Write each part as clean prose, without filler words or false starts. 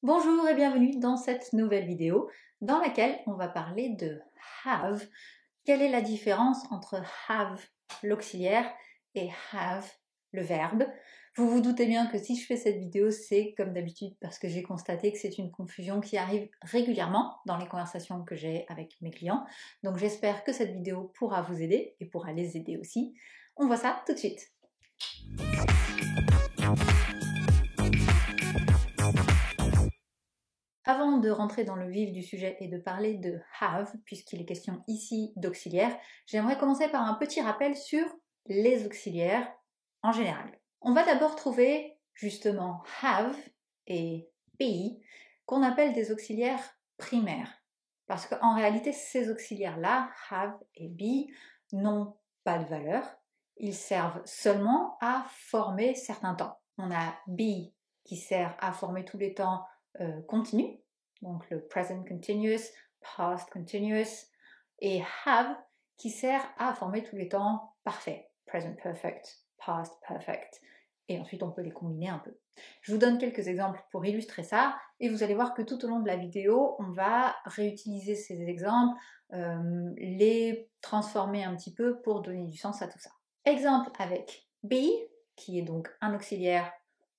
Bonjour et bienvenue dans cette nouvelle vidéo dans laquelle on va parler de have. Quelle est la différence entre have, l'auxiliaire, et have, le verbe? Vous vous doutez bien que si je fais cette vidéo, c'est comme d'habitude parce que j'ai constaté que c'est une confusion qui arrive régulièrement dans les conversations que j'ai avec mes clients. Donc j'espère que cette vidéo pourra vous aider et pourra les aider aussi. On voit ça tout de suite. Avant de rentrer dans le vif du sujet et de parler de have, puisqu'il est question ici d'auxiliaire, j'aimerais commencer par un petit rappel sur les auxiliaires en général. On va d'abord trouver justement have et be, qu'on appelle des auxiliaires primaires. Parce qu'en réalité, ces auxiliaires-là, have et be, n'ont pas de valeur. Ils servent seulement à former certains temps. On a be qui sert à former tous les temps continu, donc le present continuous, past continuous, et have qui sert à former tous les temps parfaits, present perfect, past perfect, et ensuite on peut les combiner un peu. Je vous donne quelques exemples pour illustrer ça, et vous allez voir que tout au long de la vidéo, on va réutiliser ces exemples, les transformer un petit peu pour donner du sens à tout ça. Exemple avec be, qui est donc un auxiliaire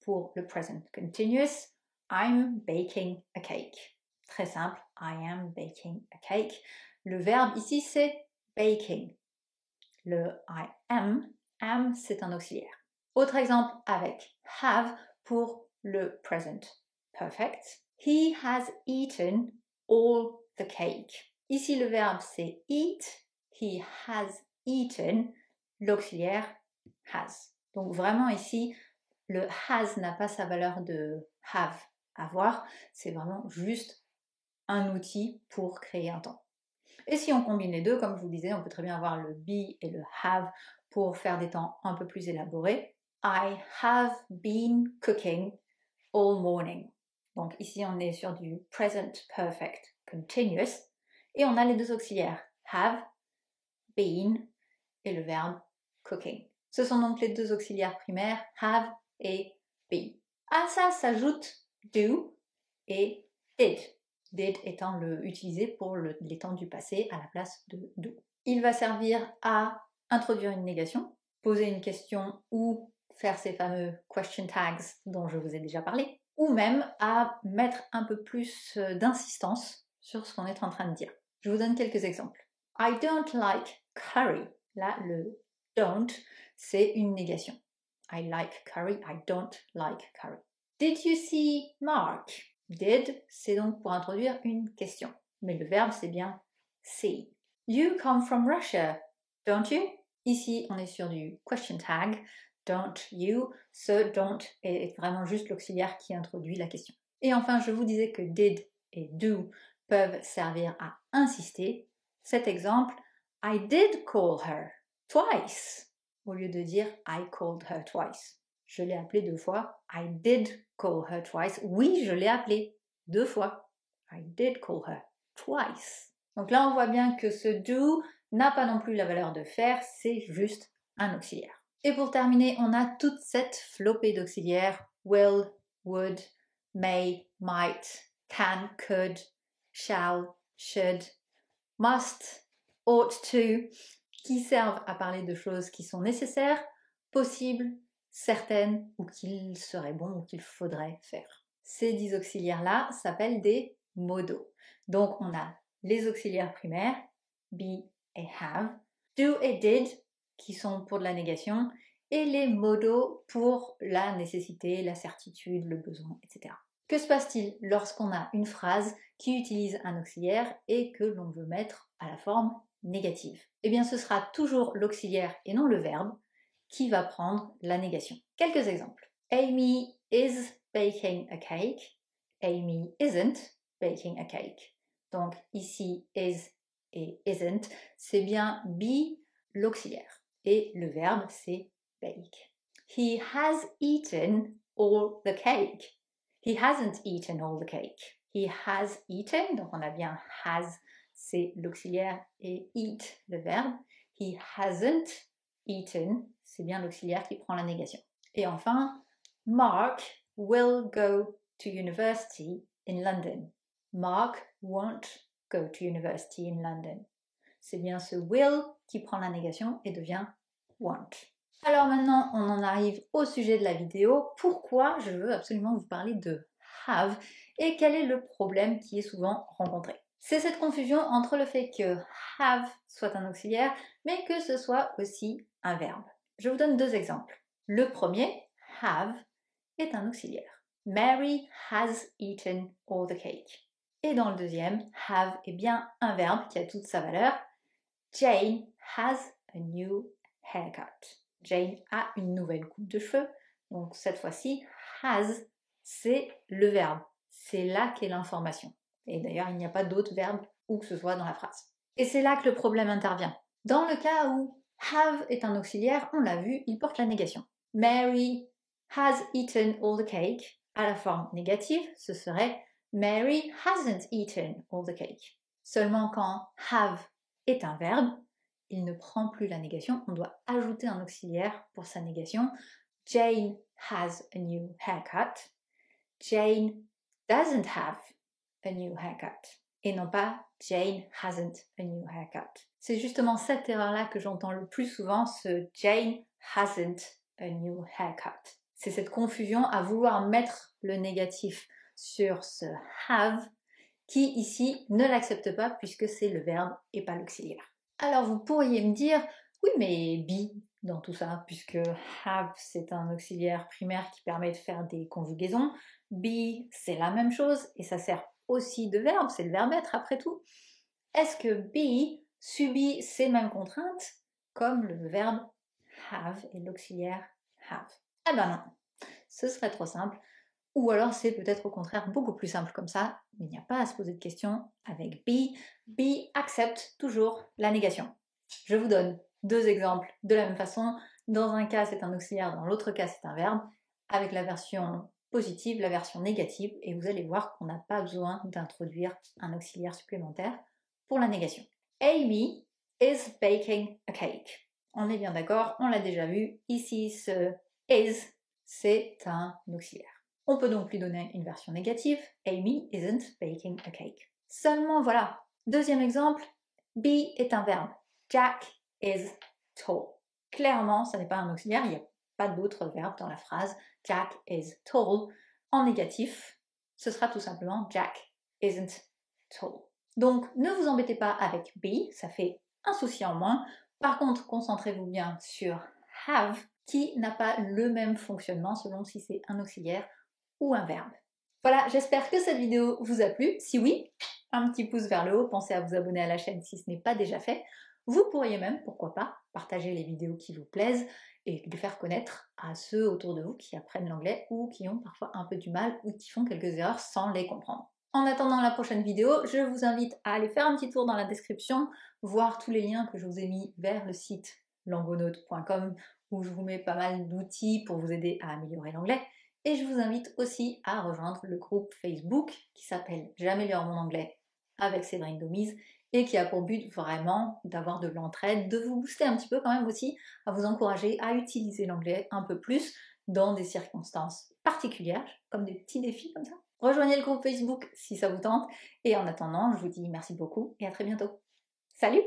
pour le present continuous. I'm baking a cake. Très simple, I am baking a cake. Le verbe ici c'est baking. Le I am c'est un auxiliaire. Autre exemple avec have pour le present perfect. He has eaten all the cake. Ici le verbe c'est eat. He has eaten. L'auxiliaire has. Donc vraiment ici, le has n'a pas sa valeur de have à voir, c'est vraiment juste un outil pour créer un temps. Et si on combine les deux, comme je vous disais, on peut très bien avoir le be et le have pour faire des temps un peu plus élaborés. I have been cooking all morning. Donc ici on est sur du present perfect continuous et on a les deux auxiliaires have, been et le verbe cooking. Ce sont donc les deux auxiliaires primaires have et be. À ça s'ajoute do et did. Did étant utilisé pour les temps du passé à la place de do. Il va servir à introduire une négation, poser une question ou faire ces fameux question tags dont je vous ai déjà parlé, ou même à mettre un peu plus d'insistance sur ce qu'on est en train de dire. Je vous donne quelques exemples. I don't like curry. Là, le don't, c'est une négation. I like curry, I don't like curry. Did you see Mark? Did, c'est donc pour introduire une question. Mais le verbe, c'est bien see. You come from Russia, don't you? Ici, on est sur du question tag. Don't you? Ce don't est vraiment juste l'auxiliaire qui introduit la question. Et enfin, je vous disais que did et do peuvent servir à insister. Cet exemple, I did call her twice, au lieu de dire I called her twice. Je l'ai appelée 2 fois. I did call her twice. Oui, je l'ai appelée 2 fois. I did call her twice. Donc là, on voit bien que ce do n'a pas non plus la valeur de faire, c'est juste un auxiliaire. Et pour terminer, on a toute cette flopée d'auxiliaires will, would, may, might, can, could, shall, should, must, ought to, qui servent à parler de choses qui sont nécessaires, possibles, certaines ou qu'il serait bon ou qu'il faudrait faire. Ces 10 auxiliaires-là s'appellent des modaux. Donc on a les auxiliaires primaires, be et have, do et did, qui sont pour de la négation, et les modaux pour la nécessité, la certitude, le besoin, etc. Que se passe-t-il lorsqu'on a une phrase qui utilise un auxiliaire et que l'on veut mettre à la forme négative? Eh bien, ce sera toujours l'auxiliaire et non le verbe qui va prendre la négation. Quelques exemples. Amy is baking a cake. Amy isn't baking a cake. Donc ici, is et isn't, c'est bien be l'auxiliaire. Et le verbe, c'est bake. He has eaten all the cake. He hasn't eaten all the cake. He has eaten, donc on a bien has, c'est l'auxiliaire, et eat, le verbe. He hasn't eaten, c'est bien l'auxiliaire qui prend la négation. Et enfin, Mark will go to university in London. Mark won't go to university in London. C'est bien ce will qui prend la négation et devient won't. Alors maintenant, on en arrive au sujet de la vidéo. Pourquoi je veux absolument vous parler de have et quel est le problème qui est souvent rencontré? C'est cette confusion entre le fait que have soit un auxiliaire, mais que ce soit aussi un verbe. Je vous donne deux exemples. Le premier, have, est un auxiliaire. Mary has eaten all the cake. Et dans le deuxième, have est bien un verbe qui a toute sa valeur. Jane has a new haircut. Jane a une nouvelle coupe de cheveux. Donc cette fois-ci, has, c'est le verbe. C'est là qu'est l'information. Et d'ailleurs, il n'y a pas d'autre verbe où que ce soit dans la phrase. Et c'est là que le problème intervient. Dans le cas où have est un auxiliaire, on l'a vu, il porte la négation. Mary has eaten all the cake. À la forme négative, ce serait Mary hasn't eaten all the cake. Seulement quand have est un verbe, il ne prend plus la négation, on doit ajouter un auxiliaire pour sa négation. Jane has a new haircut. Jane doesn't have a new haircut. Et non pas Jane hasn't a new haircut. C'est justement cette erreur-là que j'entends le plus souvent, ce Jane hasn't a new haircut. C'est cette confusion à vouloir mettre le négatif sur ce have qui ici ne l'accepte pas puisque c'est le verbe et pas l'auxiliaire. Alors vous pourriez me dire, oui mais be dans tout ça, puisque have c'est un auxiliaire primaire qui permet de faire des conjugaisons, be c'est la même chose et ça sert aussi de verbe, c'est le verbe être après tout. Est-ce que be subit ces mêmes contraintes comme le verbe have et l'auxiliaire have? Ah ben non, ce serait trop simple. Ou alors c'est peut-être au contraire beaucoup plus simple comme ça, mais il n'y a pas à se poser de questions avec be. Be accepte toujours la négation. Je vous donne deux exemples de la même façon. Dans un cas c'est un auxiliaire, dans l'autre cas c'est un verbe, avec la version positive, la version négative, et vous allez voir qu'on n'a pas besoin d'introduire un auxiliaire supplémentaire pour la négation. Amy is baking a cake. On est bien d'accord, on l'a déjà vu, ici ce is, c'est un auxiliaire. On peut donc lui donner une version négative, Amy isn't baking a cake. Seulement voilà, deuxième exemple, be est un verbe, Jack is tall. Clairement, ça n'est pas un auxiliaire, il n'y a pas d'autre verbe dans la phrase, Jack is tall. En négatif, ce sera tout simplement Jack isn't tall. Donc ne vous embêtez pas avec be, ça fait un souci en moins. Par contre, concentrez-vous bien sur have, qui n'a pas le même fonctionnement selon si c'est un auxiliaire ou un verbe. Voilà, j'espère que cette vidéo vous a plu. Si oui, un petit pouce vers le haut, pensez à vous abonner à la chaîne si ce n'est pas déjà fait. Vous pourriez même, pourquoi pas, partager les vidéos qui vous plaisent et les faire connaître à ceux autour de vous qui apprennent l'anglais ou qui ont parfois un peu du mal ou qui font quelques erreurs sans les comprendre. En attendant la prochaine vidéo, je vous invite à aller faire un petit tour dans la description, voir tous les liens que je vous ai mis vers le site langonaute.com où je vous mets pas mal d'outils pour vous aider à améliorer l'anglais. Et je vous invite aussi à rejoindre le groupe Facebook qui s'appelle J'améliore mon anglais avec Séverine Domise et qui a pour but vraiment d'avoir de l'entraide, de vous booster un petit peu quand même aussi, à vous encourager à utiliser l'anglais un peu plus dans des circonstances particulières, comme des petits défis comme ça. Rejoignez le groupe Facebook si ça vous tente et en attendant, je vous dis merci beaucoup et à très bientôt. Salut!